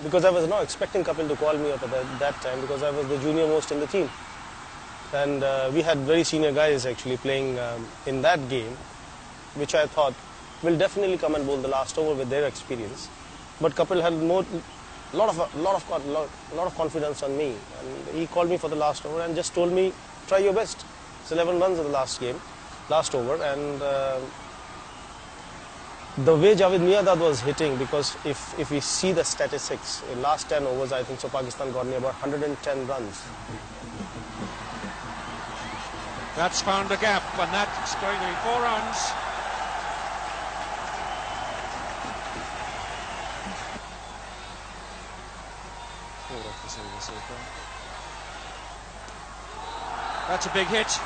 because I was not expecting Kapil to call me up at that time, because I was the junior most in the team. And we had very senior guys actually playing in that game, which I thought will definitely come and bowl the last over with their experience. But Kapil had lot of confidence on me, and he called me for the last over and just told me, try your best. It's 11 runs in the last over, and the way Javed Miandad was hitting, because if we see the statistics, in last 10 overs, I think so Pakistan got me about 110 runs. That's found a gap, and that's going to be 4 runs. That's a big hit.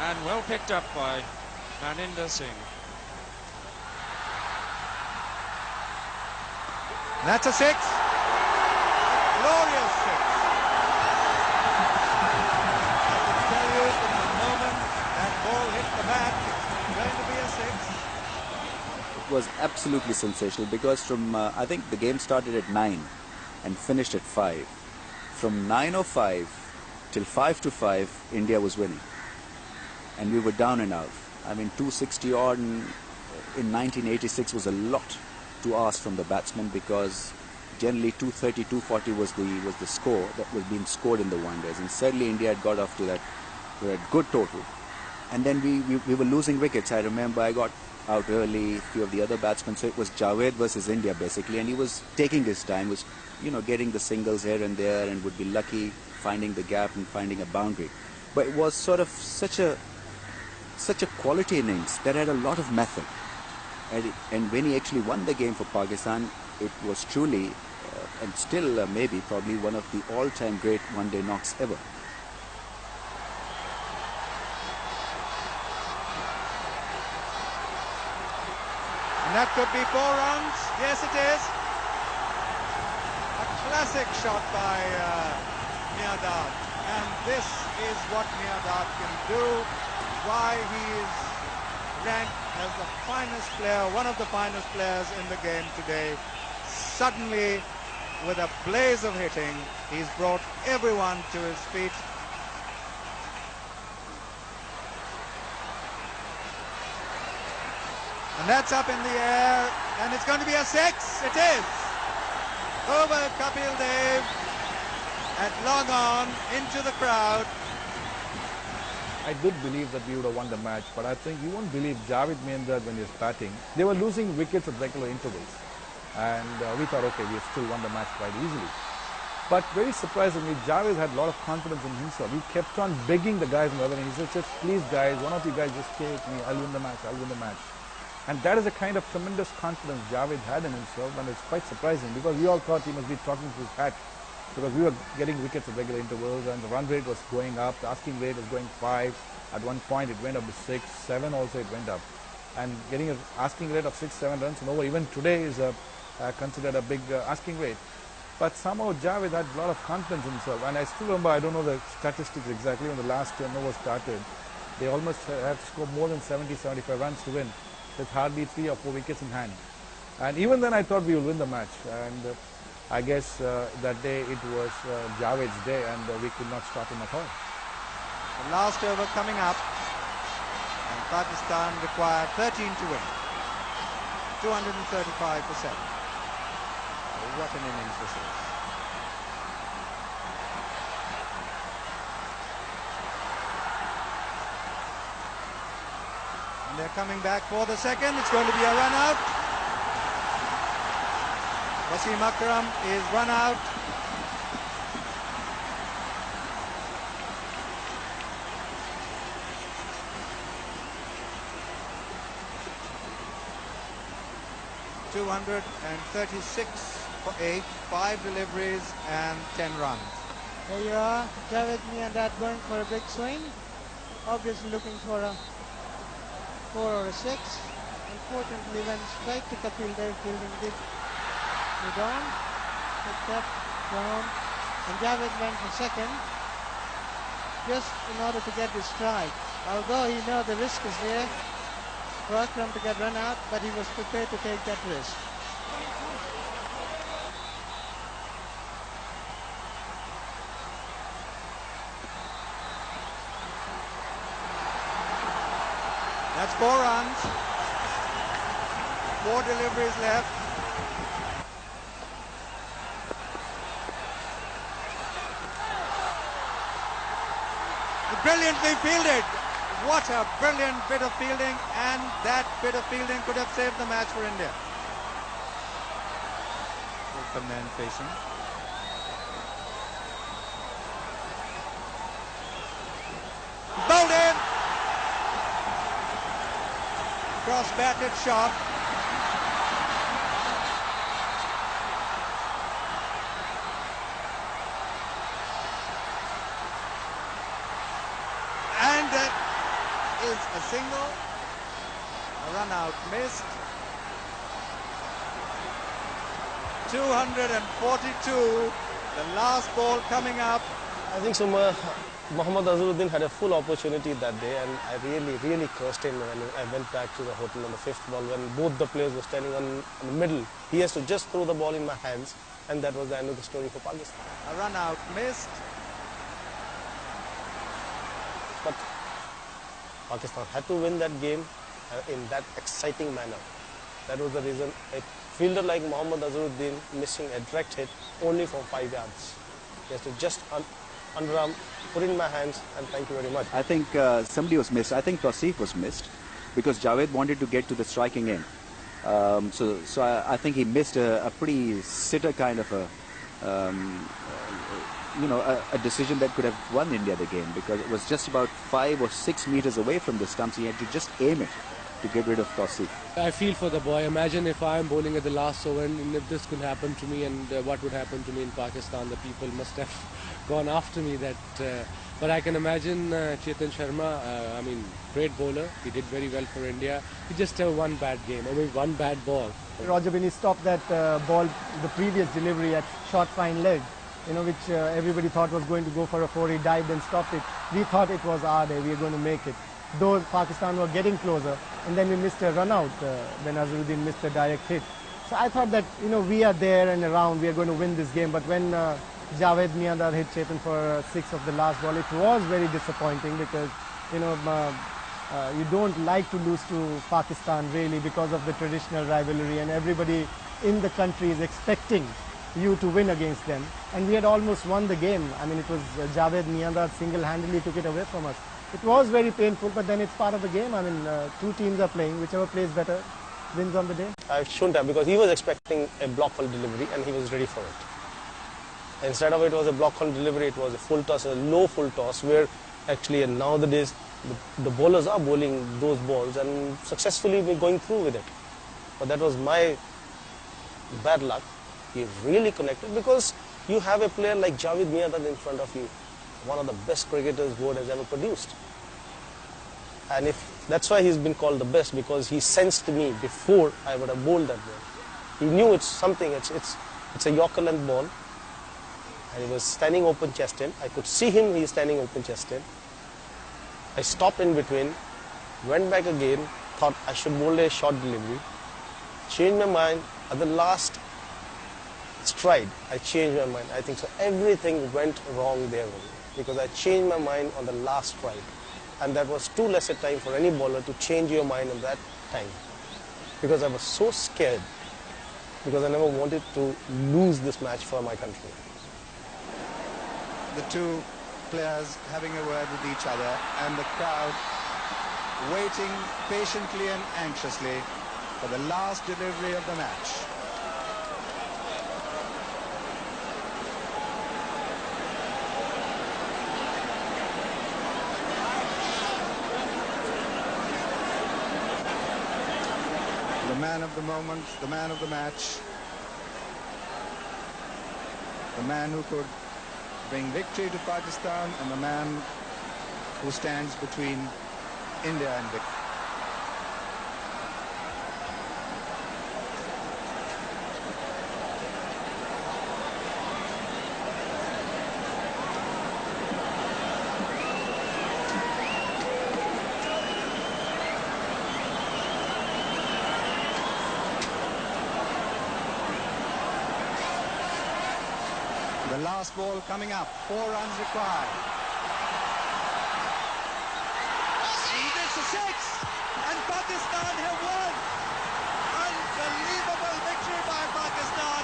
And well picked up by Maninder Singh. That's a 6. A glorious 6. I can tell you from the moment that ball hit the bat, it's going to be a 6. It was absolutely sensational, because from I think the game started at 9 and finished at 5. From 9:05 till 5:05, India was winning, and we were down and out. I mean, 260 odd in 1986 was a lot to ask from the batsman, because generally 230, 240 was the score that was being scored in the one days, and suddenly India had got off to that good total, and then we were losing wickets. I remember I got out early, a few of the other batsmen, so it was Javed versus India basically, and he was taking his time, was getting the singles here and there, and would be lucky finding the gap and finding a boundary. But it was sort of such a quality innings that had a lot of method, and when he actually won the game for Pakistan, it was truly and still maybe probably one of the all-time great one-day knocks ever. And that could be 4 runs. Yes, it is. A classic shot by Miandad. And this is what Miandad can do. Why he is ranked as the finest player, one of the finest players in the game today. Suddenly, with a blaze of hitting, he's brought everyone to his feet. And that's up in the air, and it's going to be a 6. It is. Over Kapil Dev at long on into the crowd. I did believe that we would have won the match, but I think you won't believe Javed Miandad when he was batting. They were losing wickets at regular intervals, and we thought, okay, we have still won the match quite easily. But very surprisingly, Javed had a lot of confidence in himself. He kept on begging the guys in the other end. He said, just please guys, one of you guys just stay with me, I'll win the match, I'll win the match. And that is a kind of tremendous confidence Javed had in himself, and it's quite surprising, because we all thought he must be talking to his hat, because we were getting wickets at regular intervals, and the run rate was going up, the asking rate was going 5, at one point it went up to 6, 7 also it went up, and getting an asking rate of 6, 7 runs and over even today is considered a big asking rate. But somehow Javed had a lot of confidence in himself, and I still remember, I don't know the statistics exactly, when the last 10 overs started, they almost had scored more than 70, 75 runs to win, with hardly 3 or 4 wickets in hand. And even then I thought we will win the match, and I guess that day it was Javed's day, and we could not stop him at all. The last over coming up, and Pakistan required 13 to win. 235%. What an innings this is. And they're coming back for the second. It's going to be a run out. Wasim Akram is run out. .236 for 8, 5 deliveries and 10 runs. There you are, Javed Miandad going for a big swing. Obviously looking for a 4 or a 6. Unfortunately went straight to Kapil Dev, fielding did mid on, picked up, down, and Javed went for second, just in order to get his strike. Although he knew the risk is there for Akram to get run out, but he was prepared to take that risk. That's 4 runs. 4 deliveries left. Brilliantly fielded. What a brilliant bit of fielding, and that bit of fielding could have saved the match for India. Open man facing. Bowled in. Cross-batted shot. And that is a single. A run out missed. 242. The last ball coming up. I think so. Mohammad Azharuddin had a full opportunity that day, and I really cursed him when I went back to the hotel on the 5th ball when both the players were standing on the middle. He has to just throw the ball in my hands, and that was the end of the story for Pakistan. A run out missed. But Pakistan had to win that game in that exciting manner. That was the reason a fielder like Mohammad Azharuddin missing a direct hit only from 5 yards. He has to just underarm, put it in my hands, and thank you very much. I think somebody was missed. I think Tausif was missed because Javed wanted to get to the striking end. So I think he missed a pretty sitter kind of a decision that could have won India the game, because it was just about 5 or 6 meters away from the stumps. He had to just aim it to get rid of Tausif. I feel for the boy. Imagine if I am bowling at the last over and if this could happen to me, and what would happen to me in Pakistan. The people must have gone after me. But I can imagine Chetan Sharma, great bowler. He did very well for India. He just had one bad game, one bad ball. Roger, when he stopped that ball, the previous delivery at short fine leg, which everybody thought was going to go for a 4, he dived and stopped it. We thought it was our day, we were going to make it. Though Pakistan were getting closer, and then we missed a run out when Azharuddin missed a direct hit. So I thought that, we are there and around, we are going to win this game. But when Javed Miandar hit Chetan for 6 of the last ball, it was very disappointing, because, you don't like to lose to Pakistan really because of the traditional rivalry, and everybody in the country is expecting you to win against them. And we had almost won the game. It was Javed Miandar single-handedly took it away from us. It was very painful, but then it's part of the game. Two teams are playing. Whichever plays better wins on the day. I shouldn't have, because he was expecting a block call delivery and he was ready for it. Instead of it was a block call delivery, it was a full toss, a low full toss, where actually nowadays the bowlers are bowling those balls and successfully going through with it. But that was my bad luck. He really connected, because you have a player like Javed Miandar in front of you, one of the best cricketers world has ever produced. And that's why he's been called the best, because he sensed me before I would have bowled that ball. He knew it's something, it's a Yorker length ball, and he was standing open chest in. I could see him, he's standing open chest in. I stopped in between, went back again, thought I should bowl a short delivery, changed my mind. At the last stride, I changed my mind. I think so. Everything went wrong there only, because I changed my mind on the last stride. And that was too less a time for any bowler to change your mind at that time. Because I was so scared, because I never wanted to lose this match for my country. The two players having a word with each other, and the crowd waiting patiently and anxiously for the last delivery of the match. The man of the moment, the man of the match, the man who could bring victory to Pakistan, and the man who stands between India and victory. The last ball coming up, 4 runs required. He makes a 6, and Pakistan have won. Unbelievable victory by Pakistan.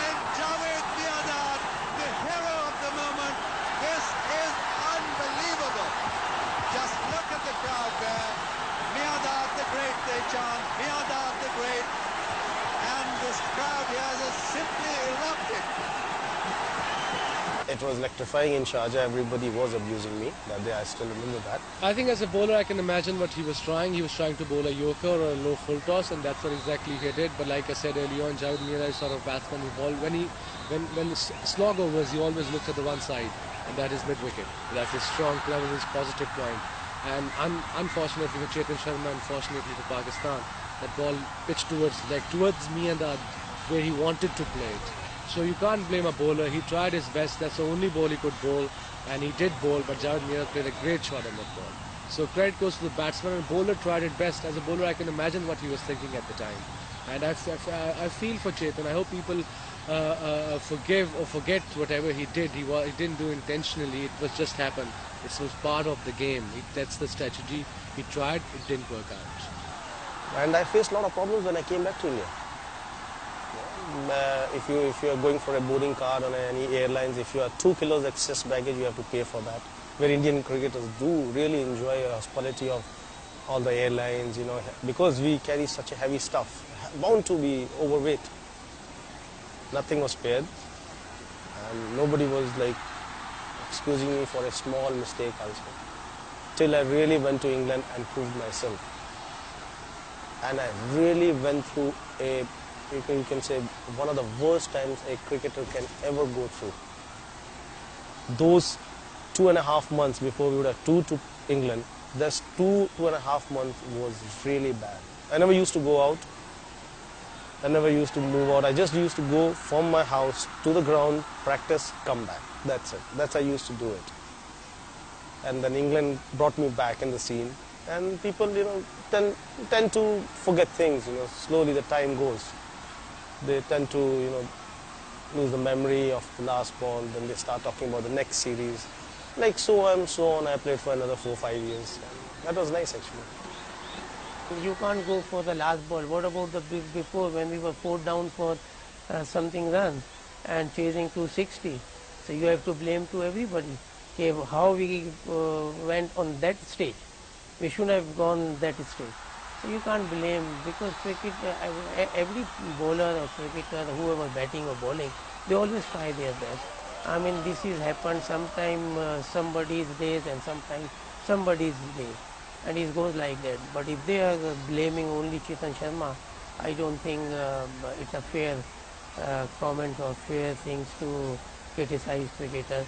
And Javed Miandad, the hero of the moment. This is unbelievable. Just look at the crowd there. Miandad the great, they chant. Miandad the great. And this crowd here has simply erupted. It was electrifying in Sharjah. Everybody was abusing me that day. I still remember that. I think as a bowler, I can imagine what he was trying. He was trying to bowl a yorker or a low full toss, and that's what exactly he did. But like I said earlier on, Javed Miandad is sort of batsman who ball when the slog overs, he always looks at the one side, and that is mid wicket. That's his strong, that was his positive point. And unfortunately for Chetan Sharma, unfortunately for Pakistan, that ball pitched towards Miandad where he wanted to play it. So you can't blame a bowler. He tried his best. That's the only ball he could bowl, and he did bowl. But Javed Miandad played a great shot on that ball. So credit goes to the batsman. And bowler tried it best. As a bowler, I can imagine what he was thinking at the time. And I feel for Chetan. I hope people forgive or forget whatever he did. He didn't do intentionally. It was just happened. It was part of the game. That's the strategy. He tried. It didn't work out. And I faced a lot of problems when I came back to India. If you are going for a boarding card on any airlines, if you are 2 kilos excess baggage, you have to pay for that. Where Indian cricketers do really enjoy the hospitality of all the airlines, because we carry such a heavy stuff, bound to be overweight. Nothing was spared, and nobody was like excusing me for a small mistake also. Till I really went to England and proved myself. And I really went through you can say one of the worst times a cricketer can ever go through. Those 2.5 months before we would have toured to England, this 2.5 months was really bad. I never used to go out. I never used to move out. I just used to go from my house to the ground, practice, come back. That's it. That's how I used to do it. And then England brought me back in the scene. And people, tend to forget things, slowly the time goes. They tend to, lose the memory of the last ball, then they start talking about the next series. Like so on, I played for another 4-5 years. That was nice actually. You can't go for the last ball. What about the before when we were 4 down for something run and chasing 260? So you have to blame to everybody. Okay, how we went on that stage. We shouldn't have gone that stage. So you can't blame, because cricket, every bowler or cricketer, whoever batting or bowling, they always try their best. I mean, this is happened sometime somebody's days and sometimes somebody's day, and it goes like that. But if they are blaming only Chetan Sharma, I don't think it's a fair comment or fair things to criticize cricketers.